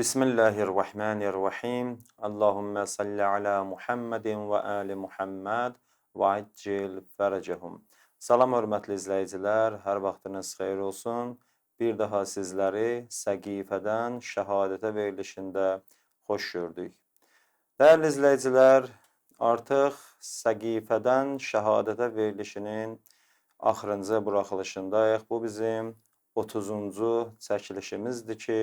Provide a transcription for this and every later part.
Bismillahirrahmanirrahim. Allahümme salli ala Muhammedin və ali Muhammed və accil fərəcəhum. Salam, hörmətli izləyicilər, hər vaxtınız xeyir olsun. Bir daha sizləri Səqifədən şəhadətə verilişində xoş gördük. Dəyərli izləyicilər, artıq Səqifədən şəhadətə verilişinin axırıncı buraxılışındayıq. Bu bizim 30-cu çəkilişimizdir ki,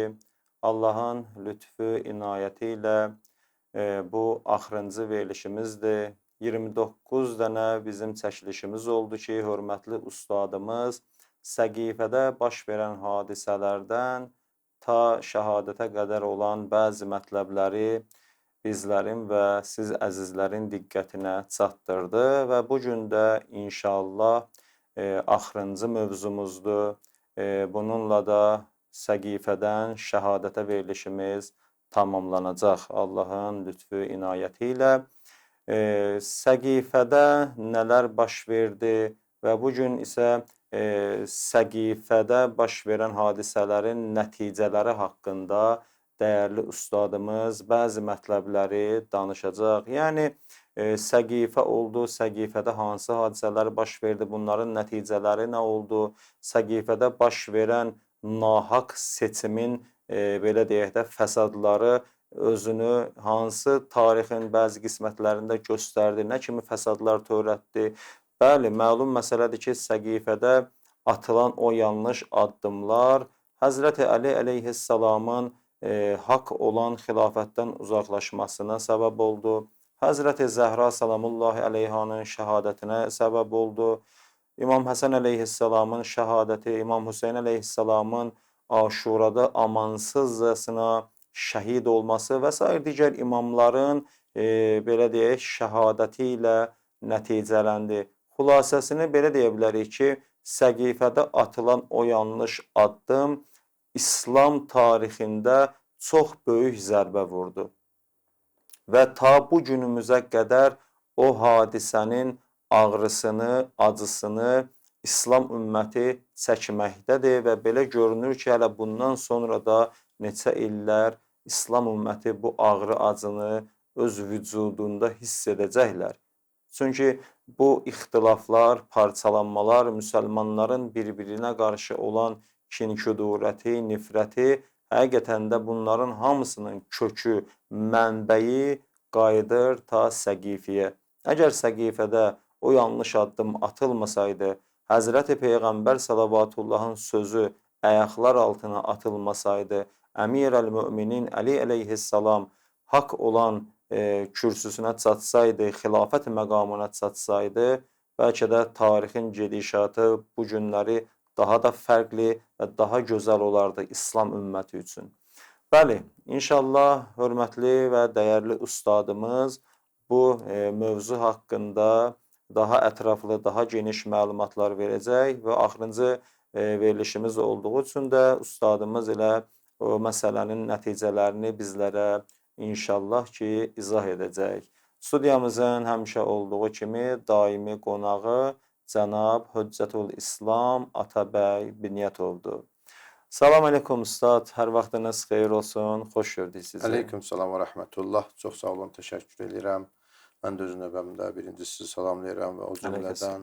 Allahın lütfü, inayəti ilə bu axırıncı verilişimizdir. 29 dənə bizim çəkilişimiz oldu ki, hörmətli ustadımız Səqifədə baş verən hadisələrdən ta şəhadətə qədər olan bəzi mətləbləri bizlərin və siz əzizlərin diqqətinə çatdırdı və bu gün də inşallah axırıncı mövzumuzdur. Bununla da Səqifədən şəhadətə verilişimiz tamamlanacaq Allahın lütfü, inayəti ilə. Səqifədə nələr baş verdi və bugün isə Səqifədə baş verən hadisələrin nəticələri haqqında dəyərli ustadımız bəzi mətləbləri danışacaq. Yəni, Səqifə oldu, Səqifədə hansı hadisələr baş verdi, bunların nəticələri nə oldu, Səqifədə baş verən nahaq seçimin, belə deyək də, fəsadları özünü hansı tarixin bəzi qismətlərində göstərdi, nə kimi fəsadlar törətdi. Bəli, məlum məsələdir ki, Səqifədə atılan o yanlış addımlar Həzrəti Əli əleyhissalamın haqq olan xilafətdən uzaqlaşmasına səbəb oldu. Həzrəti Zəhra salamullahi əleyhanın şəhadətinə səbəb oldu. İmam Həsən əleyhissalamın şəhadəti, İmam Hüseyin əleyhissalamın Aşurada amansızcasına şəhid olması və s. digər imamların belə deyək, şəhadəti ilə nəticələndi. Xülasəsini belə deyə bilərik ki, Səqifədə atılan o yanlış addım İslam tarixində çox böyük zərbə vurdu. Və ta bu günümüzə qədər o hadisənin ağrısını, acısını İslam ümməti çəkməkdədir və belə görünür ki, hələ bundan sonra da neçə illər İslam ümməti bu ağrı acını öz vücudunda hiss edəcəklər. Çünki bu ixtilaflar, parçalanmalar, müsəlmanların bir-birinə qarşı olan kin-küdurəti, nifrəti, həqiqətən də bunların hamısının kökü, mənbəyi qayıdır ta Səqifəyə. Əgər Səqifədə o yanlış addım atılmasaydı, Həzrəti Peyğəmbər Salavatullahın sözü ayaqlar altına atılmasaydı, Əmir-əl-Müminin Əli əleyhissalam haqq olan kürsüsünə çatsaydı, xilafət məqamına çatsaydı, bəlkə də tarixin gedişatı bu günləri daha da fərqli və daha gözəl olardı İslam ümməti üçün. Bəli, inşallah hörmətli və dəyərli ustadımız bu mövzu haqqında daha ətraflı, daha geniş məlumatlar verəcək və axırıncı verilişimiz olduğu üçün də ustadımız elə o məsələnin nəticələrini bizlərə inşallah ki, izah edəcək. Studiyamızın həmişə olduğu kimi daimi qonağı Cənab Höccətül İslam Atabəy Binyətovdur. Salam aleykum ustad, hər vaxtınız xeyir olsun, xoş gördük sizi. Aleyküm salam və rəhmətullah, çox sağ olun, təşəkkür edirəm. Mən də öz növbəmdə birinci sizi salamlayıram və o cümlədən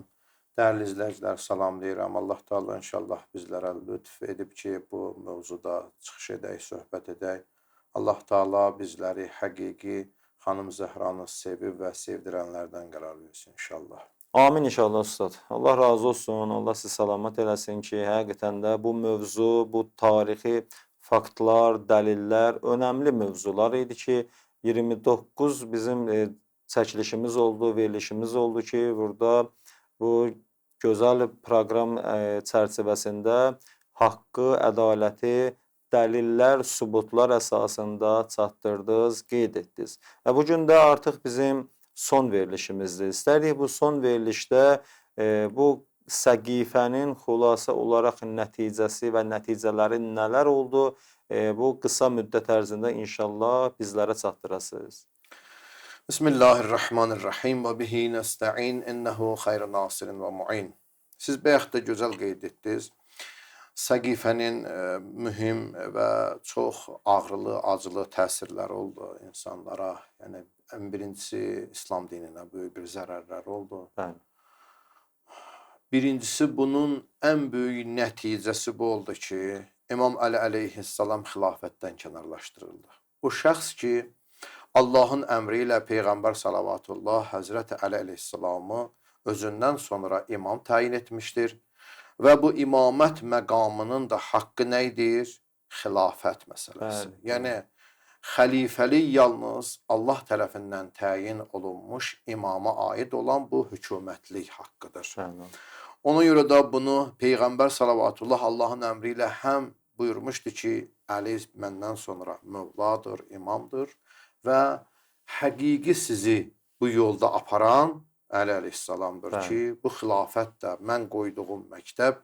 dəyərli izləyicilər salamlayıram. Allah Teala inşallah bizlərə lütf edib ki, bu mövzuda çıxış edək, söhbət edək. Allah Teala bizləri həqiqi Xanım Zəhranı sevib və sevdirənlərdən qərar versin inşallah. Amin inşallah ustad. Allah razı olsun, Allah sizi salamat eləsin ki, həqiqətən də bu mövzu, bu tarixi faktlar, dəlillər önəmli mövzular idi ki, 29 bizim çəkilişimiz oldu, verilişimiz oldu ki, burada bu gözəl proqram çərçivəsində haqqı, ədaləti, dəlillər, sübutlar əsasında çatdırdınız, qeyd etdiniz. Və bugün də artıq bizim son verilişimizdir. İstərik bu son verilişdə bu Səqifənin xülasə olaraq nəticəsi və nəticələri nələr oldu, bu qısa müddət ərzində inşallah bizlərə çatdırasınız. Bismillahirrahmanirrahim və bihi nəstəin, innəhu xeyr nasirin və mu'in. Siz bayaq da gözəl qeyd etdiniz. Səqifənin mühüm və çox ağrılı, acılı təsirləri oldu insanlara. Yəni ən birincisi İslam dininə böyük bir zərərləri oldu. Bəli. Birincisi bunun ən böyük nəticəsi bu oldu ki, İmam Əli əleyhissalam xilafətdən kənarlaşdırıldı. O şəxs ki, Allahın əmri ilə Peyğəmbər salavatullah Həzrəti Əli əleyhissalamı özündən sonra imam təyin etmişdir və bu imamət məqamının da haqqı nə idir? Xilafət məsələsi. Bəli. Yəni xəlifəlik yalnız Allah tərəfindən təyin olunmuş imama aid olan bu hökumətlik haqqıdır. Bəli. Ona görə də bunu Peyğəmbər salavatullah Allahın əmri ilə həm buyurmuşdu ki, Əli məndən sonra mövladır, imamdır və həqiqi sizi bu yolda aparan Əli əleyhissalamdır ki, bu xilafət də mən qoyduğum məktəb,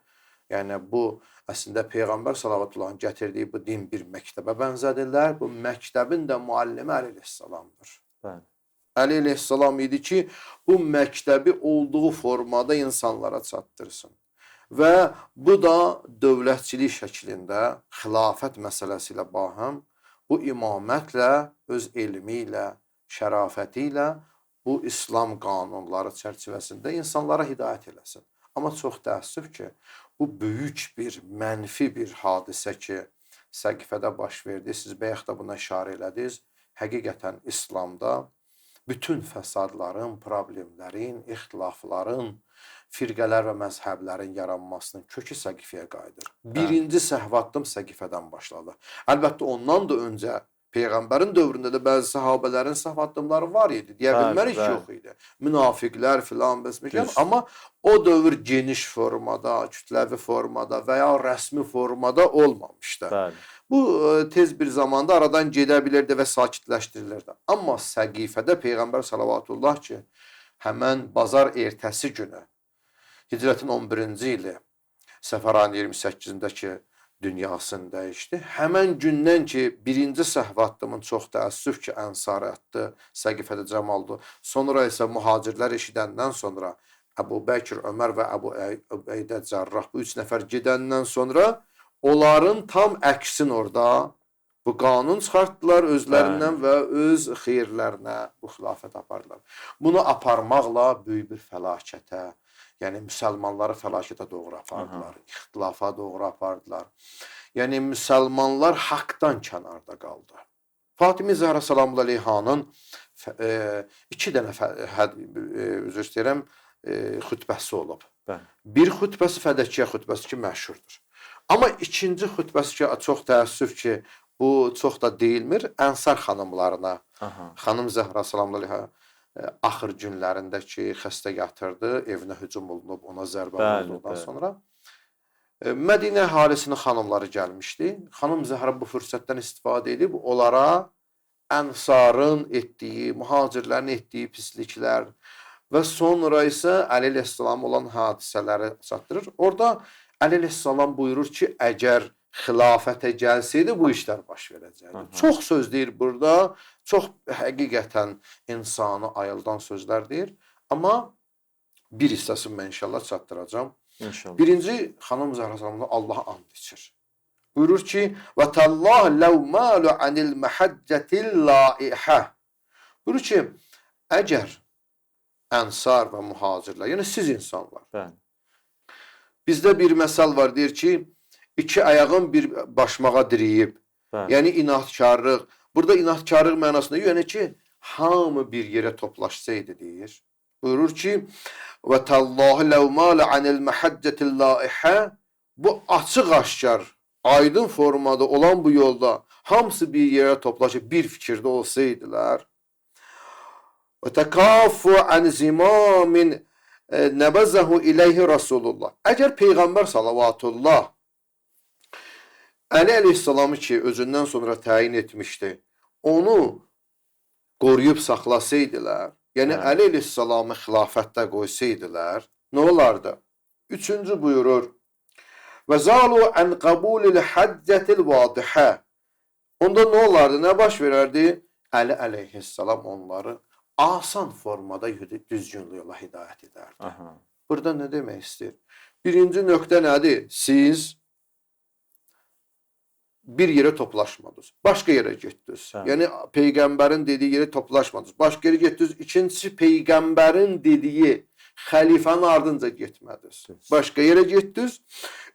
yəni bu əslində Peyğəmbər salavatıllahın gətirdiyi bu din bir məktəbə bənzədirlər. Bu məktəbin də müəllimi Əli əleyhissalamdır. Bəli. Əli əleyhissalam idi ki, bu məktəbi olduğu formada insanlara çatdırsın. Və bu da dövlətçilik şəklində xilafət məsələsi ilə bahəm bu imamətlə, öz elmi ilə, şərafəti ilə bu İslam qanunları çərçivəsində insanlara hidayət eləsin. Amma çox təəssüf ki, bu böyük bir, mənfi bir hadisə ki, Səqifədə baş verdi. Siz bayaq da buna işarə elədiniz. Həqiqətən İslamda bütün fəsadların, problemlərin, ixtilafların, firqələr və məzhəblərin yaranmasının kökü Səqifəyə qayıdır. Birinci səhv addım Səqifədən başladı. Əlbəttə ondan da öncə Peyğəmbərin dövründə də bəzi səhabələrin səhv addımları var idi. Deyə bilmərik ki, yox idi. Münafiqlər filan bəsməkən. Amma o dövr geniş formada, kütləvi formada və ya rəsmi formada olmamışdı. Bəli. Bu tez bir zamanda aradan gedə bilirdi və sakitləşdirilirdi. Amma Səqifədə Peyğəmbər salavatullah ki, həmən bazar ertəsi günü, Hicrətin 11-ci ili, Səfər ayının 28-dəki dünyasını dəyişdi. Həmən gündən ki, birinci səhv addımın çox təəssüf ki, Ənsar atdı, Səqifədə cəm oldu. Sonra isə mühacirlər eşidəndən sonra Əbu Bəkir, Ömər və Əbu Əydə Cərrah bu 3 nəfər gedəndən sonra onların tam əksin orada bu qanun çıxartdılar özlərindən və öz xeyirlərinə bu xilafət apardılar. Bunu aparmaqla böyük bir fəlakətə, yəni müsəlmanları fəlakətə doğru apardılar, ixtilafa doğru apardılar. Yəni müsəlmanlar haqdan kənarda qaldı. Fatimi Zəhra salamun əleyhanın 2 dənə üzr istəyirəm xütbəsi olub. Bir xütbəsi Fədəkiyyə xütbəsi ki, məşhurdur. Amma ikinci xütbəsi ki, çox təəssüf ki, bu çox da deyilmir, Ənsar xanımlarına. Xanım Zəhra salamun əleyha axır günlərində ki, xəstə yatırdı, evinə hücum olunub, ona zərbə olduqdan sonra Mədinə əhalisinin xanımları gəlmişdi. Xanım Zəhra bu fürsətdən istifadə edib onlara Ənsarın etdiyi, mühacirlərin etdiyi pisliklər və sonra isə Əli əleyhissalam olan hadisələri çatdırır. Orada Əli əleyhissalam buyurur ki, əgər xilafətə gəlsəydi bu işlər baş verəcəkdi. Çox söz deyir burada, çox həqiqətən insanı ayıldan sözlər deyir. Amma bir hissəsini mən inşallah çatdıracağım. Birinci, xanım Zəhra salamda Allaha and içir. Buyurur ki, və təllah ləv məlu anil məhəccətil laihə. Buyurur ki, əgər Ənsar və mühacirlər, yəni siz insanlar, bizdə bir məsəl var, deyir ki, 2 ayağın bir başmağa diriyib. Yəni inatkarlıq. Burada inatkarlıq mənasında yəni ki, hamı bir yerə toplaşsaydı deyir. Buyurur ki, və təllahu ləv məlu anil məhəccətil laihə. Bu açıq-aşkar, aydın formada olan bu yolda hamısı bir yerə toplaşıb bir fikirdə olsaydılar və təkafu ən zimamin nəbəzəhu iləyhi Rasulullah. Əgər Peyğəmbər salavatullah Əli əleyhissalamı ki, özündən sonra təyin etmişdi, onu qoruyub saxlasaydılar, yəni Əli əleyhissalamı xilafətdə qoysaydılar, nə olardı? Üçüncü buyurur, və zalu ən qəbulil həccətil vadihə. Onda nə olardı, nə baş verərdi? Əli əleyhissalam onları asan formada düzgün yola hidayət edərdi. Burada nə demək istəyir? Birinci nöqtə nədir? Siz bir yere toplaşmadınız. Başka yere gittiniz. Bəli. Yani peygamberin dediği yere toplaşmadınız. Başka yere gittiniz. İkincisi peygamberin dediği halifenin ardınca gitmediniz. Başka yere gittiniz.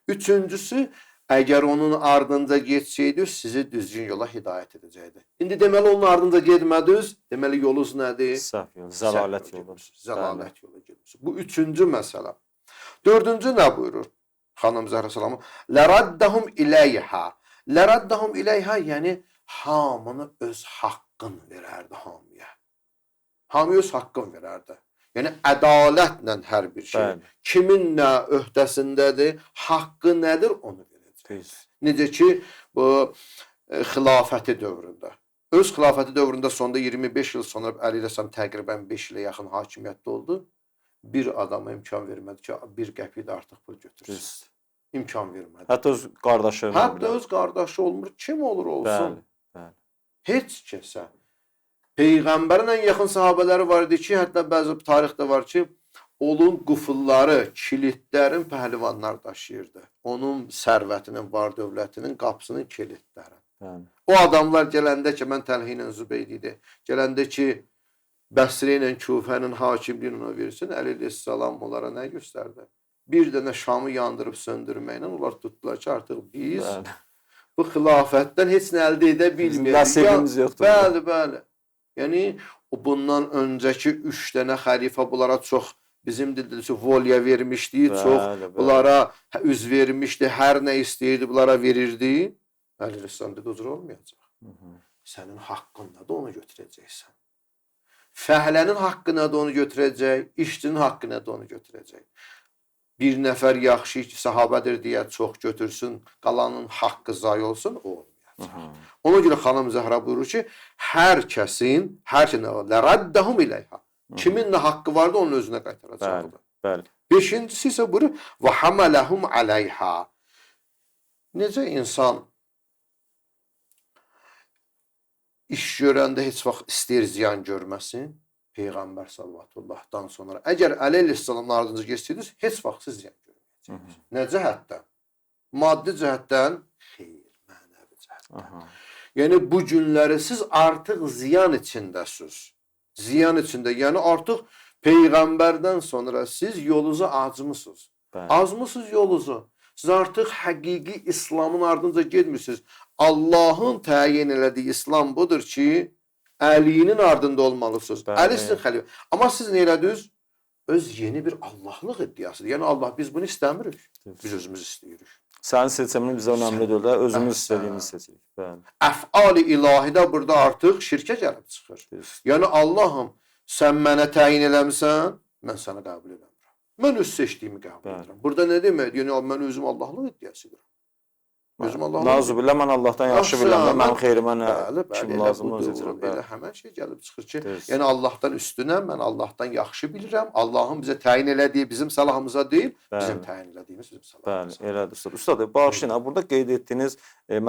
Üçüncüsü eğer onun ardınca geçseydiniz sizi düzgün yola hidayet edecekti. İndi demeli onun ardınca gitmediniz. Demeli yolunuz nedir? Səhv yol, zəlalət yolu. Zəlalət yolu gidiyorsunuz. Bu üçüncü məsələ. Dördüncü ne buyurur? Hanım Zəhra salamı. Leraddahum ileyha. Leraddahum ileyha yani hamını öz haqqın verərdi hamıya. Hamıya öz haqqın verərdi. Yani ədalətlə hər bir şey. Bəli. Kimin nə öhdəsindədir, haqqı nədir onu verəcək. Düz. Necə ki bu xilafəti dövründə. Öz xilafəti dövründə sonda 25 yıl sonra Əli Rəsəm təqribən 5 ilə yaxın hakimiyyətdə oldu. Bir adama imkan vermədi ki, bir qəpiyi də artıq pul götürsün. Düz. İmkan vermədi. Hətta öz qardaşı. Hətta öz qardaşı olmur, kim olur olsun. Bəli, bəli. Heç kəsə. Peyğəmbərin ən yaxın sahabələri var idi ki, hətta bəzi tarixdə var ki, onun qufulları, kilitlərin pəhlivanlar daşıyırdı. Onun sərvətinin, var dövlətinin qapısının kilitləri. Bəli. O adamlar gələndə ki, mən Təlhi ilə Zübeyd idi. Gələndə ki, Bəsrə ilə Küfənin hakimliyini ona versin, Əleyhissalam onlara nə göstərdi? Bir dənə Şamı yandırıb söndürməklə onlar tutdular ki, artıq biz Bəli. bu xilafətdən heç nə əldə edə bilmirik. Nəsibimiz yoxdur. Bəli, bəli. Yəni bundan öncəki 3 dənə xəlifə bunlara çox bizim dildə volya vermişdi, Bəli, çox bəli. bunlara üz vermişdi, hər nə istəyirdi bunlara verirdi. Əleyhissalam dedi, uzur olmayacaq. Sənin haqqın nədir onu götürəcəksən. Fəhlənin haqqı nədir onu götürəcək, işçinin haqqı nədir onu götürəcək. Bir nəfər yaxşı sahabədir deyə çox götürsün, qalanın haqqı zayi olsun, o olmayacaq. Ona görə xanım Zəhra buyurur ki, hər kəsin leraddahum ileyha. Kimin nə haqqı vardı onun özünə qaytaracaqdır. Bəli. Beşincisi isə buyurur və hamalahum aleyha. Necə insan iş görəndə heç vaxt istəyir ziyan görməsin? Peyğəmbər sallallahu sonra. Əgər Əleyhissalamın ardınca geçsəydiniz, heç vaxt siz ziyan görməyəcəksiniz. Nə cəhətdən? Maddi cəhətdən? Xeyr, mənəvi cəhətdən. Yəni bu günləri siz artıq ziyan içindəsiniz. Ziyan içində. Yəni artıq Peyğəmbərdən sonra siz yolunuzu acmısınız. Azmısınız yolunuzu. Siz artıq həqiqi İslamın ardınca getmirsiniz. Allahın təyin elədiyi İslam budur ki, Əlinin ardında olmalısınız. Əli sizin xəlifə. Amma siz nə elədiniz? Öz yeni bir Allahlıq iddiasıdır. Yəni Allah biz bunu istəmirik. Biz özümüz istəyirik. Sənin seçimin bizə önəmli deyil də, özümüz istədiyimiz seçirik. Bəli. Əf'ali ilahidə burada artıq şirkə gəlib çıxır. Yəni Allahım, sən mənə təyin eləmisən, mən səni qəbul eləmirəm. Mən öz seçdiyimi qəbul edirəm. Burada nə deməkdir? Yəni mən özüm Allahlıq iddiası edirəm. Nazubillah, mən Allahdan yaxşı biləm və mənim xeyrimə nə kim lazımdır öz edirəm. Elə həmən şey gəlib çıxır ki, yəni Allahdan üstünəm, mən Allahdan yaxşı bilirəm. Allahın bizə təyin elədiyi bizim salahımıza deyil, bizim təyin elədiyimiz bizim salahımıza. Bəli, elədir usta. Ustad, bağışlayın, burada qeyd etdiyiniz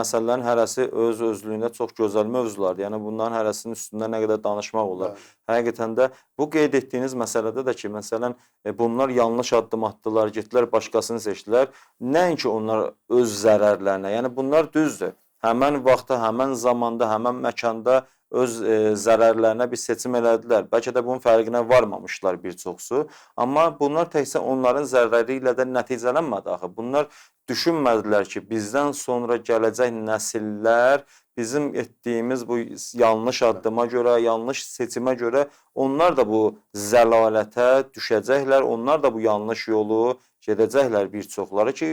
məsələlərin hərəsi öz özlüyündə çox gözəl mövzulardır. Yəni bunların hərəsinin üstündə nə qədər danışmaq olar. Həqiqətən də bu qeyd etdiyiniz məsələdə də ki, məsələn, bunlar yanlış addım atdılar, getdilər başqasını seçdilər. Nəinki onlar öz zərərlərinə, yəni bunlar düzdür. Həmən vaxtda, həmən zamanda, həmən məkanda öz zərərlərinə bir seçim elədilər. Bəlkə də bunun fərqinə varmamışlar bir çoxsu. Amma bunlar təkcə onların zərəri ilə də nəticələnmədi axı. Bunlar düşünmədilər ki, bizdən sonra gələcək nəsillər bizim etdiyimiz bu yanlış addıma görə, yanlış seçimə görə onlar da bu zəlalətə düşəcəklər. Onlar da bu yanlış yolu gedəcəklər bir çoxları ki,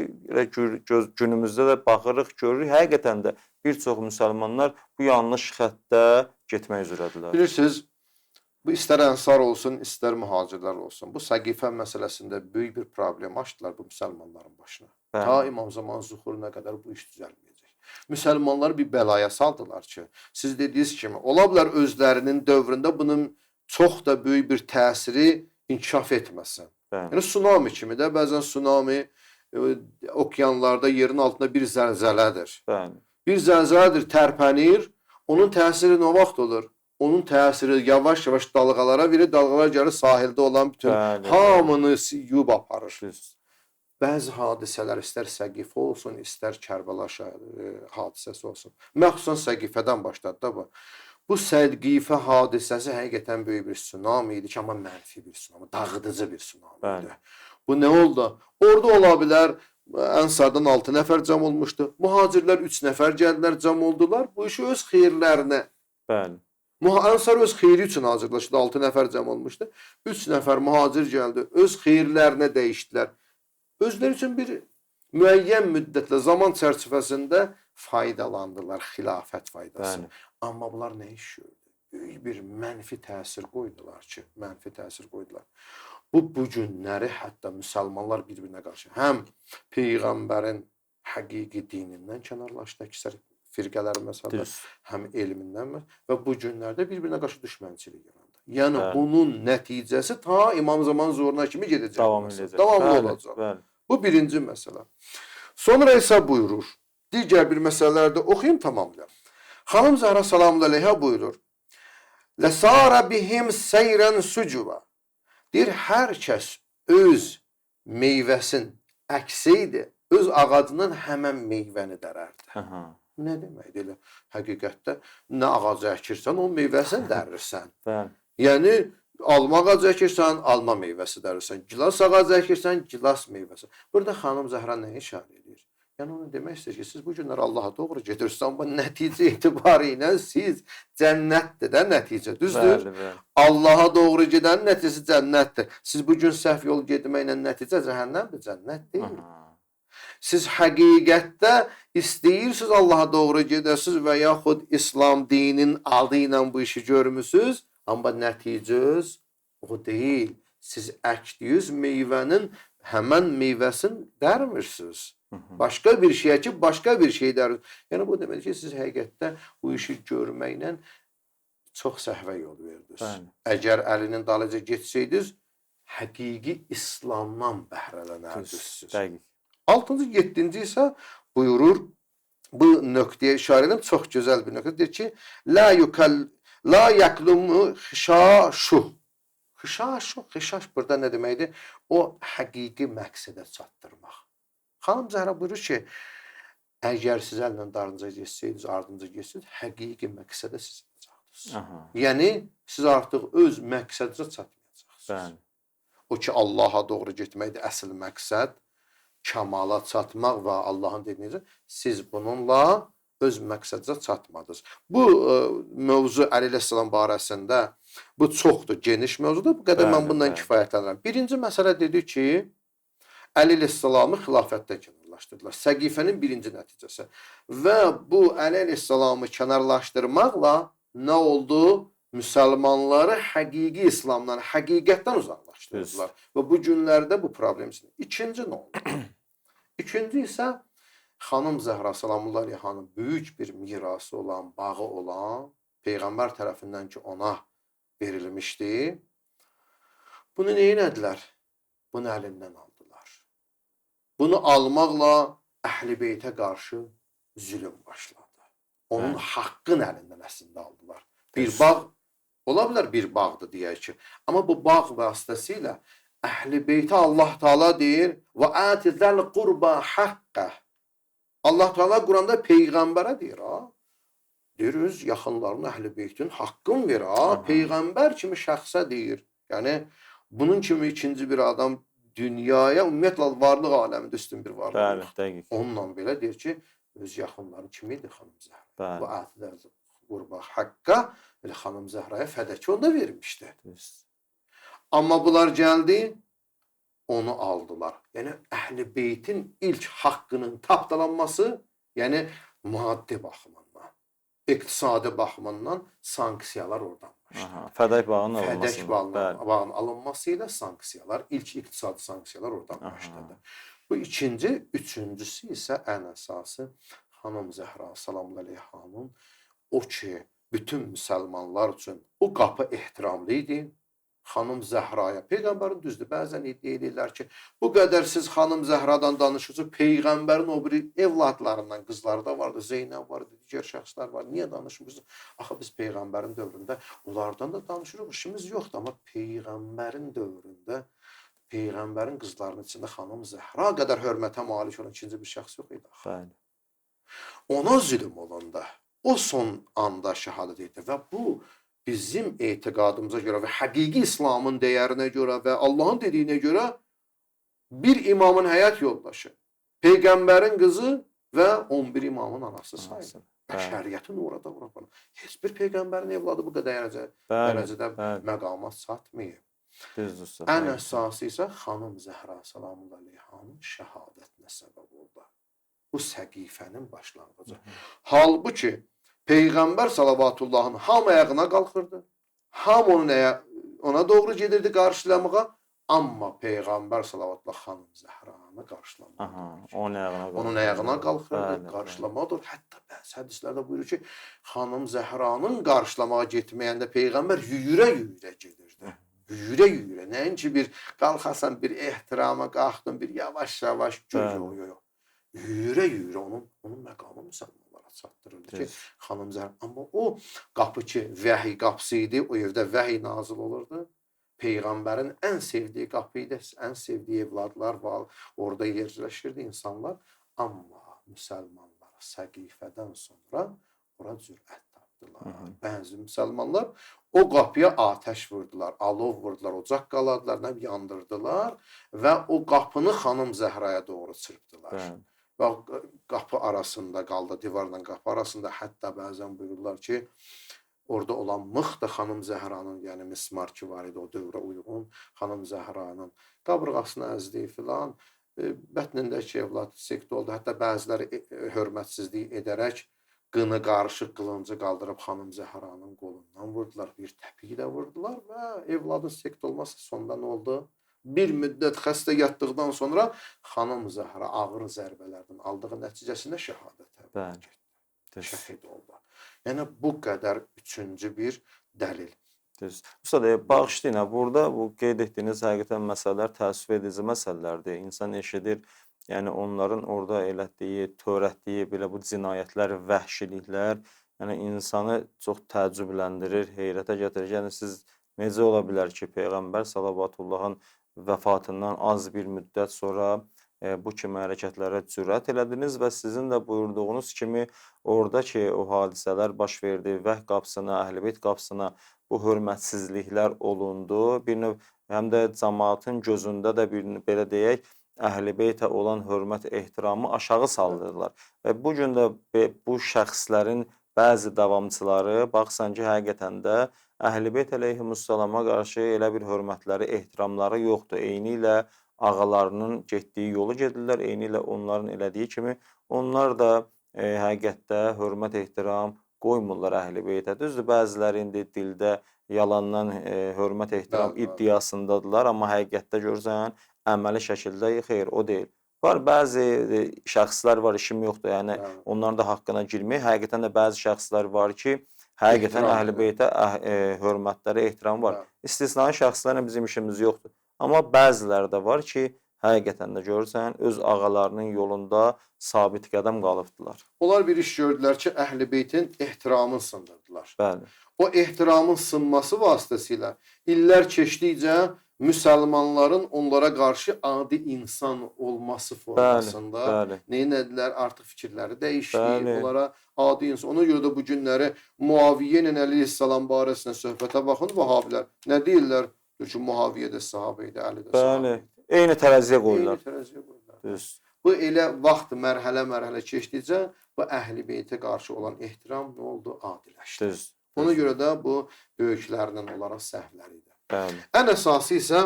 günümüzdə də baxırıq, görürük. Həqiqətən də bir çox müsəlmanlar bu yanlış xəttə getmək üzrədirlər. Bilirsiniz, bu istər ənsar olsun, istər mühacirlər olsun. Bu Səqifə məsələsində böyük bir problem açdılar bu müsəlmanların başına. Ta İmam Zaman zuhuruna qədər bu iş düzəlməyəcək. Müsəlmanları bir bəlaya saldılar ki, siz dediyiniz kimi, ola bilər özlərinin dövründə bunun çox da böyük bir təsiri inkişaf etməsin. Yəni tsunami kimi də, bəzən tsunami okeanlarda yerin altında bir zəlzələdir. Bir zəlzələdir, tərpənir, onun təsiri nə vaxt olur? Onun təsiri yavaş-yavaş dalğalara verir, dalğalar gəlir sahildə olan bütün hamını yuyub aparır. bəzi hadisələr istər Səqifə olsun, istər Kərbəla hadisəsi olsun. Məxsusən Səqifədən başladı da bu. Bu Səqifə hadisəsi həqiqətən böyük bir tsunami idi ki, amma mənfi bir tsunami, dağıdıcı bir tsunami idi. Bu nə oldu? Orada ola bilər Ənsardan 6 nəfər cəm olmuşdu. Mühacirlər 3 nəfər gəldilər, cəm oldular. Bu işi öz xeyirlərinə. Bəli. Ənsar öz xeyri üçün hazırlaşdı. 6 nəfər cəm olmuşdu. 3 nəfər mühacir gəldi. Öz xeyirlərinə dəyişdilər. Özləri üçün bir müəyyən müddətlə zaman çərçivəsində faydalandılar, xilafət faydası. Bəli. Amma bunlar nə iş gördü? Böyük bir mənfi təsir qoydular ki, mənfi təsir qoydular. Bu günləri hətta müsəlmanlar bir-birinə qarşı həm Peyğəmbərin həqiqi dinindən kənarlaşdı, əksər firqələr məsələlər, həm elmindən və bu günlərdə bir-birinə qarşı düşmənçilik yarandı. Yəni bunun nəticəsi ta İmam Zaman zoruna kimi gedəcək. Davamlı olacaq. Bu birinci məsələ. Sonra isə buyurur. Digər bir məsələlərdə oxuyum, tamamlayam. Xanım Zəhra salamü buyurur. Ləsara bihim seyrən sucuva. Deyir, hər kəs öz meyvəsin əksiydi, öz ağacından həmən meyvəni dərərdi. Nə deməkdir elə? Həqiqətdə nə ağacı əkirsən, o meyvəsini dərirsən. Yəni, alma ağacı əkirsən, alma meyvəsi dərirsən. Gilas ağacı əkirsən, gilas meyvəsi. Burada xanım Zəhra nə işarə edir? Yəni, onu demək istəyir ki, siz bu günlər Allaha doğru gedirsiniz, amma nəticə etibarı ilə siz cənnətdir də nəticə, düzdür? Allaha doğru gedən nəticəsi cənnətdir. Siz bu gün səhv yol getməklə nəticə cəhənnəmdir, cənnət deyil. Siz həqiqətdə istəyirsiniz Allaha doğru gedəsiniz və yaxud İslam dininin adı ilə bu işi görmüsünüz, amma nəticə o deyil. Siz əkdiyiniz meyvənin həmən meyvəsini dərmirsiniz. Başqa bir şeyə ki, başqa bir şey dərir. Yəni, bu demək ki, siz həqiqətdə bu işi görməklə çox səhvə yol verdiniz. Əgər əlinin dalıca getsəydiniz, həqiqi İslamdan bəhrələnərdiniz. 6-cı, 7-ci isə buyurur, bu nöqtəyə işarə edim, çox gözəl bir nöqtə. Deyir ki, la yəklumu xişaşuh. Xişaş burada nə deməkdir? O həqiqi məqsədə çatdırmaq. Xanım Zəhra buyurur ki, əgər siz əllə darınca geçsəydiniz, ardınca geçsəydiniz, həqiqi məqsədə siz çatdınız. Yəni, siz artıq öz məqsədinizə çatmayacaqsınız. O ki, Allaha doğru getməkdir əsl məqsəd, kamala çatmaq və Allahın dediyinizə, siz bununla öz məqsədinizə çatmadınız. Bu mövzu Əli əleyhissalam barəsində bu çoxdur, geniş mövzudur. Bu qədər mən bundan kifayətlənirəm. Birinci məsələ dedi ki, Əli əleyhissalamı xilafətdə kənarlaşdırdılar. Səqifənin birinci nəticəsi. Və bu Əli əleyhissalamı kənarlaşdırmaqla nə oldu? Müsəlmanları həqiqi İslamdan, həqiqətdən uzaqlaşdırdılar. Və bu günlərdə bu problem için. İkinci nə oldu? İkinci isə xanım Zəhra salamullahi aleyhanın böyük bir mirası olan, bağı olan Peyğəmbər tərəfindən ki ona verilmişdi. Bunu neyin edilər? Bunu əlindən aldılar. Bunu almaqla Əhl-i Beytə qarşı zülüm başladı. Onun haqqın əlindən əslində aldılar. Bir bağ, ola bilər bir bağdır deyək ki. Amma bu bağ vasitəsilə Əhl-i Beytə Allah Teala deyir və ətizəl qurba haqqə. Allah Teala Quranda Peyğəmbərə deyir, deyir, öz yaxınlarına Əhl-i Beytin haqqın ver, Peyğəmbər kimi şəxsə deyir. Yəni, bunun kimi ikinci bir adam dünyaya, ümumiyyətlə varlıq aləmində üstün bir varlıq. Onunla belə deyir ki, öz yaxınları kimidir xanım Zəhra? Bu ətizəl qurba haqqə elə xanım Zəhraya fədəki onda vermişdi. Amma bunlar gəldi, onu aldılar. Yəni, Əhl-i Beytin ilk haqqının tapdalanması, yəni maddi baxımından, iqtisadi baxımından sanksiyalar oradan başladı. Fədək bağının alınması. Fədək bağının alınması ilə sanksiyalar, ilk iqtisadi sanksiyalar oradan başladı. Bu ikinci, üçüncüsü isə ən əsası xanım Zəhra salamullahi aleyhanın o ki, bütün müsəlmanlar üçün o qapı ehtiramlı idi. Xanım Zəhraya, Peyğəmbərin düzdür, bəzən iddia edirlər ki, bu qədər siz xanım Zəhradan danışırsınız, Peyğəmbərin o biri evladlarından, qızları da vardı, Zeynəb vardı, digər şəxslər var, niyə danışmırsınız? Axı biz Peyğəmbərin dövründə onlardan da danışırıq, işimiz yoxdur, amma Peyğəmbərin dövründə Peyğəmbərin qızlarının içində xanım Zəhra qədər hörmətə malik olan ikinci bir şəxs yox idi. Bəli. Ona zülm olanda o son anda şəhadət etdi və bu bizim etiqadımıza görə və həqiqi İslamın dəyərinə görə və Allahın dediyinə görə bir imamın həyat yoldaşı, Peyğəmbərin qızı və 11 imamın anası sayılır. Bəşəriyyətin orada vurur. Heç bir Peyğəmbərin evladı bu qədər dərəcədə məqamat çatmayıb. Düzdür. Ən əsası isə xanım Zəhra salamullahi aleyhanın şəhadətinə səbəb oldu. Bu səqifənin başlanğıcı. Halbuki Peyğəmbər salavatullahın ham ayağına qalxırdı. Ham ona doğru gedirdi qarşılamağa. Amma Peyğəmbər salavatullah xanım Zəhranı qarşılamadı. Onun ayağına qalxırdı, qarşılamadır. Hətta bəzi hədislərdə buyurur ki, xanım Zəhranın qarşılamağa getməyəndə Peyğəmbər yüyürə-yüyürə gedirdi. Yüyürə-yüyürə. Nəinki bir qalxasan, bir ehtirama qalxdın, bir yavaş-yavaş yox. Yüyürə-yüyürə onun məqamı müsəlmanlara çatdırırdı ki, xanım Zəhra. Amma o qapı ki, vəhiy qapısı idi, o evdə vəhiy nazil olurdu. Peyğəmbərin ən sevdiyi qapı idi, ən sevdiyi evladlar var, orada yerləşirdi insanlar. Amma müsəlmanlar səqifədən sonra ora cürət tapdılar. Bəzi müsəlmanlar o qapıya atəş vurdular, alov vurdular, ocaq qaladılar, yandırdılar və o qapını xanım Zəhraya doğru çırpdılar. Və qapı arasında qaldı, divarla qapı arasında. Hətta bəzən buyururlar ki, orada olan mıx da xanım Zəhranın, yəni mismar ki var idi o dövrə uyğun, xanım Zəhranın qaburğasını əzdi filan, bətnindəki evlad sekt oldu. Hətta bəziləri hörmətsizlik edərək qını qarışıq qılıncı qaldırıb xanım Zəhranın qolundan vurdular, bir təpiyi də vurdular və evladın sekt olması sonda nə oldu? Bir müddət xəstə yatdıqdan sonra xanım Zəhra ağır zərbələrdən aldığı nəticəsində şəhadətə getdi. Şəhid oldu. Yəni bu qədər üçüncü bir dəlil. Ustad, bağışlayın, burada bu qeyd etdiyiniz həqiqətən məsələlər təəssüf edici məsələlərdir. İnsan eşidir, yəni onların orada elətdiyi, törətdiyi belə bu cinayətlər, vəhşiliklər, yəni insanı çox təəccübləndirir, heyrətə gətirir. Yəni siz necə ola bilər ki, Peyğəmbər salavatullahın vəfatından az bir müddət sonra bu kimi hərəkətlərə cürət elədiniz və sizin də buyurduğunuz kimi oradakı o hadisələr baş verdi, vəh qapısına, Əhl-i-Beyt qapısına bu hörmətsizliklər olundu. Bir növ həm də cəmaatın gözündə də belə deyək, Əhl-i-Beytə olan hörmət ehtiramı aşağı saldırdılar. Və bu gün də bu şəxslərin bəzi davamçıları baxsan ki, həqiqətən də Əhl-i-Beyt əleyhimussalama qarşı elə bir hörmətləri, ehtiramları yoxdur. Eyni ilə ağalarının getdiyi yolu gedirlər, eyni ilə onların elədiyi kimi onlar da həqiqətdə hörmət ehtiram qoymurlar Əhl-i-Beytə. Düzdür, bəziləri indi dildə yalandan hörmət ehtiram iddiasındadılar, amma həqiqətdə görürsən, əməli şəkildə xeyr, o deyil. Var, bəzi şəxslər var, işim yoxdur, yəni onların da haqqına girmək. Həqiqətən də bəzi şəxslər var ki, həqiqətən Əhl-i-Beytə hörmətləri, ehtiram var. İstisnai şəxslərlə bizim işimiz yoxdur. Amma bəziləri də var ki, həqiqətən də görürsən, öz ağalarının yolunda sabit qədəm qalıbdılar. Onlar bir iş gördülər ki, Əhl-i-Beytin ehtiramını sındırdılar. Bəli. O ehtiramın sınması vasitəsilə illər keçdikcə müsəlmanların onlara qarşı adi insan olması formasında neynədilər? Artıq fikirləri dəyişdi, onlara adi insan. Ona görə də bu günləri Muaviyyə ilə əleyhissalam barəsində söhbətə baxın, Vahabilər. Nə deyirlər? Çünki Muaviyyə də sahabə idi, Əli də sahabə idi. Eyni tərəziyə qoyurlar. Eyni tərəziyə qoyurlar. Bu elə vaxt mərhələ keçdikcə bu Əhl-i-Beytə qarşı olan ehtiram nə oldu? Adiləşdi. Ona görə də bu böyüklərdən onların səhvləri idi. Ən əsası isə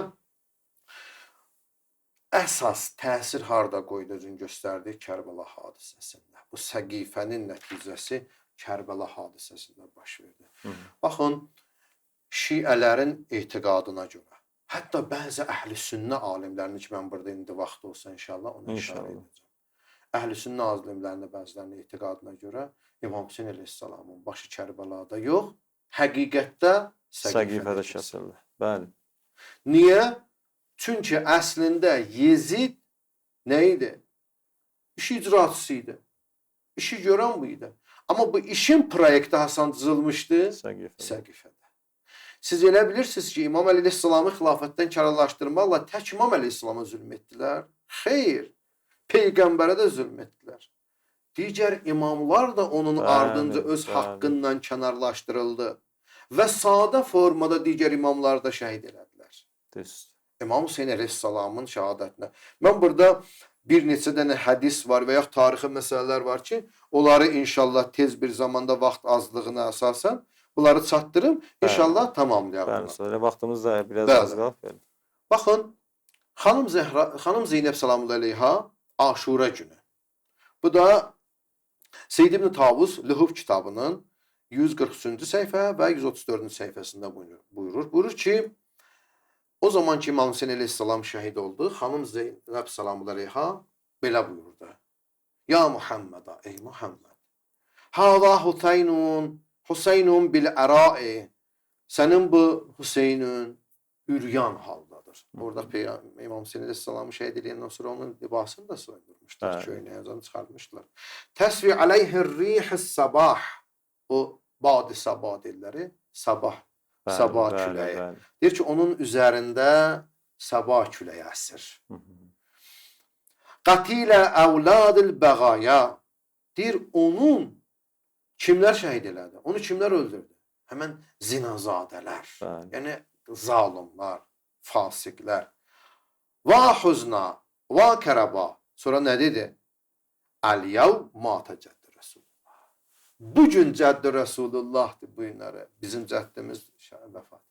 əsas təsir harda qoydu özünü göstərdi? Kərbəla hadisəsində. Bu səqifənin nəticəsi Kərbəla hadisəsində baş verdi. Baxın, Şiələrin etiqadına görə, hətta bəzi əhl-i-sünnə alimlərinin ki, mən burada indi vaxt olsa inşallah onu işarə edəcəm. Əhl-i-sünnə alimlərinin bəzilərinin etiqadına görə İmam Hüseyn əleyhissalamın başı Kərbəlada yox, həqiqətdə səqifədə kəsildi. Bəli. Niyə? Çünki əslində Yezid nə idi? İş icraçısı idi. İşi görən bu idi. Amma bu işin proyekti hasan düzülmüşdü səqifədə. Siz elə bilirsiniz ki, İmam Əli əleyhissalamı xilafətdən kənarlaşdırmaqla tək İmam Əleyhissalama zülm etdilər? Xeyr. Peyğəmbərə də zülm etdilər. Digər imamlar da onun ardınca öz haqqından kənarlaşdırıldı və sadə formada digər imamları da şəhid elədilər. Düzdür. İmam Hüseyn əleyhissalamın şəhadətinə. Mən burada bir neçə dənə hədis var və ya tarixi məsələlər var ki, onları inşallah tez bir zamanda vaxt azlığına əsasən bunları çatdırım, inşallah tamamlayalım. Bəli, sonra vaxtımız da biraz Bəli. az qalıb. Baxın, xanım Zeynəb salamullahi əleyha Aşura günü. Bu da Seyyid ibn Tavus Lühuf kitabının 143-cü səhifə və 134-cü səhifəsində buyurur. Buyurur ki, o zaman ki İmam Hüseyn əleyhissalam şəhid oldu, xanım Zeynəb salamullahi əleyha belə buyurdu. Ya Muhammedə, ey Muhammed, hava Hüseynun bil ərai, sənin bu Hüseynün üryan haldadır. Orada İmam Hüseyn əleyhissalamı şəhid edəndən sonra onun libasını da soyundurmuşlar, köynəyəcəni çıxartmışlar. Təsvi aleyhir rihis sabah, o badi sabah dilləri, sabah küləyi. Deyir ki, onun üzərində sabah küləyi əsir. Qatilə əvladil bəğaya, deyir, onun kimlər şəhid elədi? Onu kimlər öldürdü? Həmən zinazadələr, yəni zalimlar, fasiqlər. Və huzna, və kərəba. Sonra nə dedi? Əl-yəv matə cəddi Rasulullah. Bugün cəddi Rasulullahdır bu günləri. Bizim cəddimiz vəfat.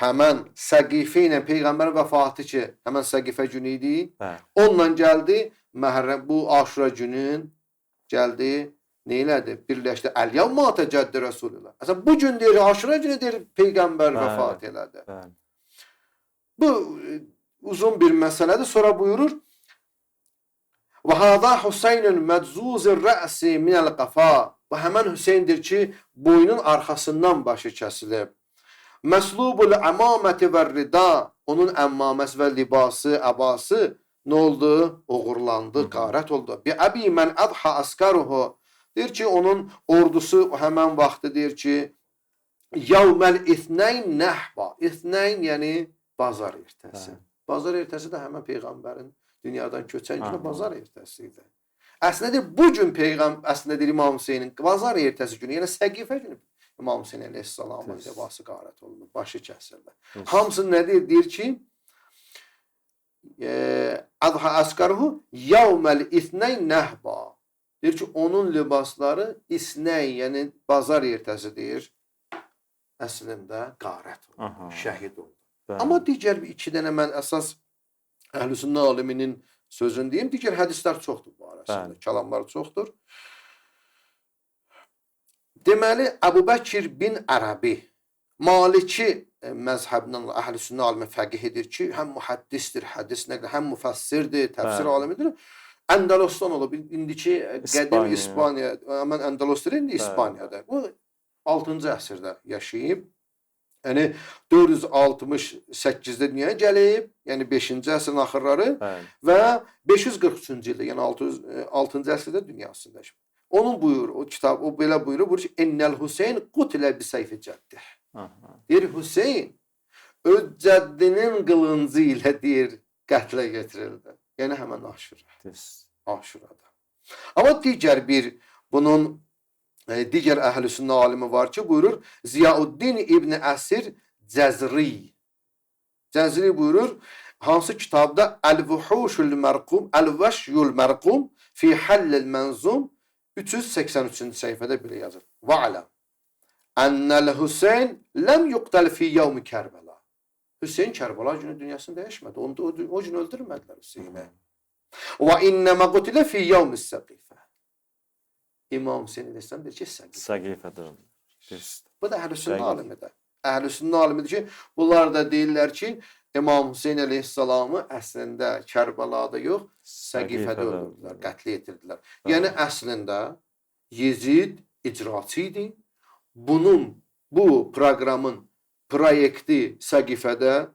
Həmən Səqifə ilə Peyğəmbərin vəfatı ki, həmən Səqifə günü idi. Onunla gəldi, bu Aşura günün gəldi. Neylədi? Birləşdi. Əl-yəv matə cəddi Rasulullah. Əslən, bu gün deyir, Aşura günü deyir, Peyğəmbər vəfat elədi. Bu uzun bir məsələdir. Sonra buyurur, və hada Hüseynün məczuzir rəsi minəl qafa. Və həmən Hüseyndir ki, boynun arxasından başı kəsilib. Məslubul əmaməti və rida. Onun əmmaməsi və libası, əbası nə oldu? Oğurlandı, qarət oldu. Bi əbi mən ədha əskaruhu. Deyir ki, onun ordusu həmən vaxtı deyir ki, yavməl ithnayn nəhba. İthnayn yəni bazar ertəsi. Bazar ertəsi də həmən Peyğəmbərin dünyadan köçən günü bazar ertəsi idi. Əslində deyir, bugün əslində deyir İmam Hüseynin bazar ertəsi günü, yəni Səqifə günü İmam Hüseyn əleyhissalamın libası qarət olunur, başı kəsildi. Hamısı nə deyir? Deyir ki, Adha əskaruhu yavməl ithnayn nəhba. Deyir ki, onun libasları isnəy, yəni bazar ertəsi deyir, əslində qarət oldu, şəhid oldu. Amma digər iki dənə mən əsas Əhl-i-Sünnə aliminin sözünü deyim, digər hədislər çoxdur bu arasında, kəlamlar çoxdur. Deməli, Əbu Bəkir bin Ərəbi, Maliki məzhəbindən Əhl-i-Sünnə alimi fəqih edir ki, həm mühəddisdir, hədis nəqli, həm müfəssirdir, təfsir alimidir. Əndəlosdan olub, indiki qədim İspaniya, mən Əndəlosdur, indi İspaniyada. Bu 6-cı əsrdə yaşayıb. Yəni 468-də dünyaya gəlib, yəni 5-ci əsrin axırları və 543-cü ildə, yəni 6-cı əsrdə dünyasında. Onun buyur, o kitab, o belə buyurur, buyurur ki, Ennəl Hüseyn qutilə bisayfi cəddih. Deyir, Hüseyn öz cəddinin qılıncı ilə deyir, qətlə getirildi. Yəni həmən Aşurada. Amma digər bir, bunun digər Əhl-i-Sünnə alimi var ki, buyurur, Ziyauddin İbn Əsir Cəzri. Cəzri buyurur, hansı kitabda Əl-Vuhuşul Mərqum, Əl-Vəşyul Mərqum fi Həllil Mənzum 383-cü səhifədə belə yazır. Və aləm, Ənəl Hüseyn ləm yuqtəl fi yevmi Kərbəla. Hüseyn Kərbəla günü dünyasını dəyişmədi. O gün öldürmədilər Hüseyni. Və innəmə qutilə fi yevmi Səqifə. İmam Hüseyn əleyhissalam deyir ki, Səqifədir. Bu da Əhl-i-Sünnə alimidir. Əhl-i-Sünnə alimidir ki, bunlar da deyirlər ki, İmam Hüseyn əleyhissalamı əslində Kərbəlada yox, Səqifədə öldürdülər, qətlə yetirdilər. Yəni əslində Yezid icraçı idi. Bu proqramın proyekti Səqifədə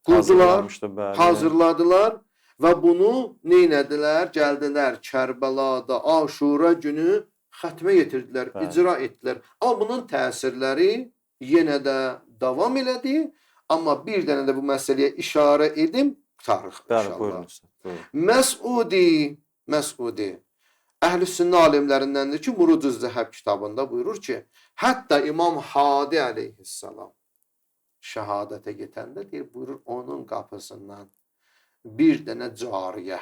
qurdular, hazırladılar və bunu neynədilər? Gəldilər Kərbəlada Aşura günü xətmə yetirdilər, icra etdilər. Amma bunun təsirləri yenə də davam elədi. Amma bir dənə də bu məsələyə işarə edim, qurtarırıq Bəli, inşallah. buyurun Üstad. Məsudi, Məsudi Əhl-i-Sünnə alimlərindəndir ki, Muruduz Zəhəb kitabında buyurur ki, hətta İmam Hadi əleyhissalam şəhadətə getəndə deyir, buyurur, onun qapısından bir dənə cariyə,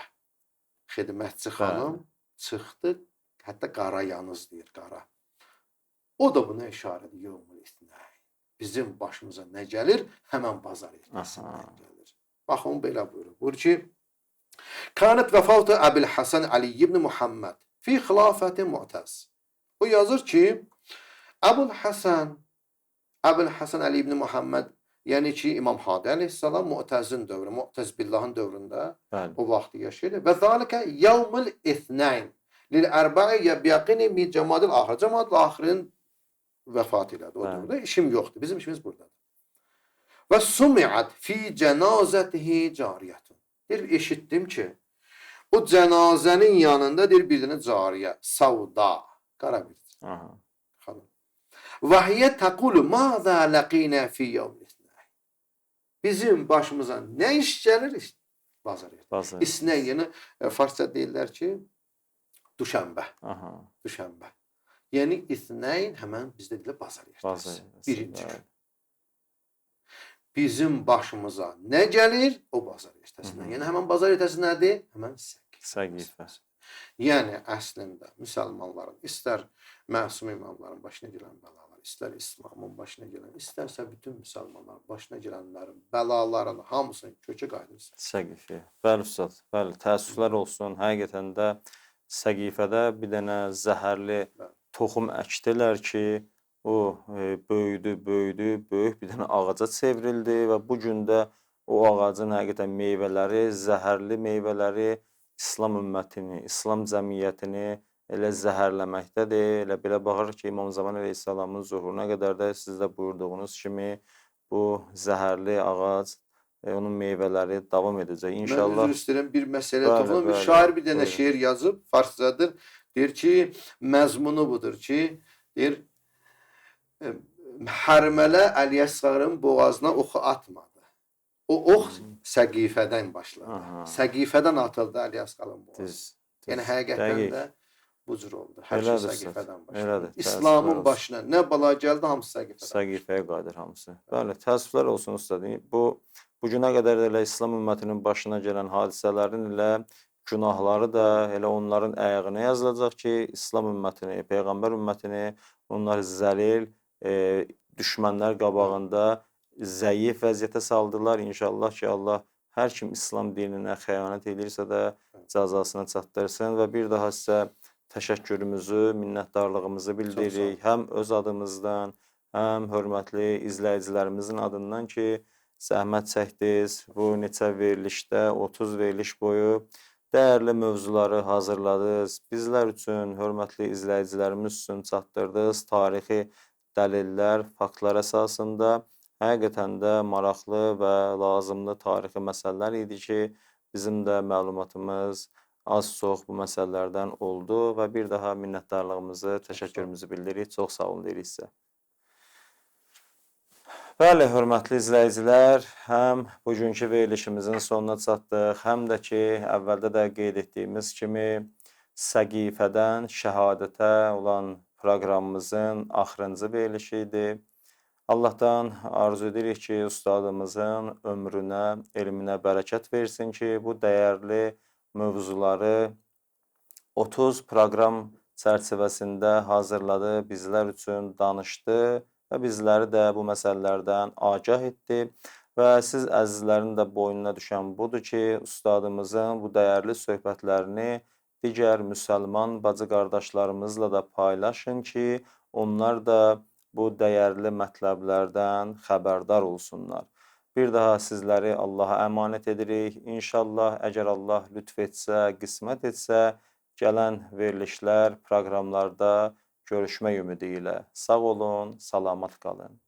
xidmətçi xanım çıxdı, hətta qara yanız deyir, qara. O da buna işarə edir, yevmul isnəyn. Bizim başımıza nə gəlir? Həmən bazar ertəsindən gəlir. Baxın, belə buyurur. Buyurur ki, Kanət vəfatı Əbil Həsən Ali ibn Muhammed fi xilafəti Mu'təz. O yazır ki, Əbul Həsən Ali ibn Muhammed, yəni ki, İmam Hadi əleyhissalam Mu'təzin dövrü, Mu'təz billahın dövründə o vaxtı yaşayırdı. Və zalikə yevmul isnəyn lil ərbə'i yəbiyaqini min cəmadil axir. Cəmadil axirin vəfat elədi o dövrdə. İşim yoxdur. Bizim işimiz buradadır. Və sumi'at fi cənazətihi cariyyətun. Deyir, eşitdim ki, o cənazənin yanında deyir, bir dənə cariyə, savda, qara bir xanım. Və hiyə təqulu məzə ləqinə fi yevmil isnəyn. Bizim başımıza nə iş gəlir? Bazar ertəsi. İsnəyn, yəni farsça deyirlər ki, düşənbə. Düşənbə. Yəni isnəyn həmən bizdə deyirlər bazar ertəsi. Birinci gün. Bizim başımıza nə gəlir? O bazar ertəsindən. Yəni həmən bazar ertəsi nədir? Həmən səqifə. Yəni əslində müsəlmanların, istər məsum imamların başına gələn bəlalar, istər İslamın başına gələn, istərsə bütün müsəlmanların başına gələnlərin, bəlaların hamısının kökü qayıdır səqifəyə. Bəli, Üstad. Bəli, təəssüflər olsun. Həqiqətən də səqifədə bir dənə zəhərli toxum əkdilər ki, o böyüdü, böyük bir dənə ağaca çevrildi və bu gün də o ağacın həqiqətən meyvələri, zəhərli meyvələri İslam ümmətini, İslam cəmiyyətini elə zəhərləməkdədir. Elə belə baxır ki, İmam Zaman əleyhissalamın zuhuruna qədər də siz də buyurduğunuz kimi bu zəhərli ağac, onun meyvələri davam edəcək. İnşallah. Mən üzr istəyirəm, bir məsələ toxunum. Bir şair bir dənə şeir yazıb, farscadır. Deyir ki, məzmunu budur ki, deyir, Hərmələ Əliyəsğarın boğazına oxu atmadı. O ox səqifədən başladı. Səqifədən atıldı Əliyəsğarın boğazına. Yəni həqiqətən də bu cür oldu. Hər şey səqifədən başladı. İslamın başına nə bala gəldi, hamısı səqifədən. Səqifəyə qadir hamısı. Bəli, təəssüflər olsun Üstad. Bu günə qədər elə İslam ümmətinin başına gələn hadisələrin elə günahları da elə onların əyağına yazılacaq ki, İslam ümmətini, Peyğəmbər ümmətini onlar zəlil, düşmənlər qabağında zəif vəziyyətə saldılar. İnşallah ki, Allah hər kim İslam dininə xəyanət edirsə də cəzasını çatdırsın və bir daha sizə təşəkkürümüzü, minnətdarlığımızı bildiririk. Həm öz adımızdan, həm hörmətli izləyicilərimizin adından ki, zəhmət çəkdiniz. Bu neçə verilişdə, 30 veriliş boyu dəyərli mövzuları hazırladınız. Bizlər üçün, hörmətli izləyicilərimiz üçün çatdırdınız. Tarixi dəlillər, faktlar əsasında həqiqətən də maraqlı və lazımlı tarixi məsələlər idi ki, bizim də məlumatımız az-çox bu məsələlərdən oldu və bir daha minnətdarlığımızı, təşəkkürümüzü bildiririk. Çox sağ olun deyirik sizə. Bəli, hörmətli izləyicilər, həm bugünkü verilişimizin sonuna çatdıq, həm də ki, əvvəldə də qeyd etdiyimiz kimi səqifədən şəhadətə olan proqramımızın axırıncı verilişi idi. Allahdan arzu edirik ki, ustadımızın ömrünə, elminə bərəkət versin ki, bu dəyərli mövzuları 30 proqram çərçivəsində hazırladı, bizlər üçün danışdı və bizləri də bu məsələlərdən agah etdi və siz əzizlərin də boynuna düşən budur ki, ustadımızın bu dəyərli söhbətlərini digər müsəlman bacı qardaşlarımızla da paylaşın ki, onlar da bu dəyərli mətləblərdən xəbərdar olsunlar. Bir daha sizləri Allaha əmanət edirik. İnşallah, əgər Allah lütf etsə, qismət etsə, gələn verilişlər, proqramlarda görüşmək ümidi ilə. Sağ olun, salamat qalın.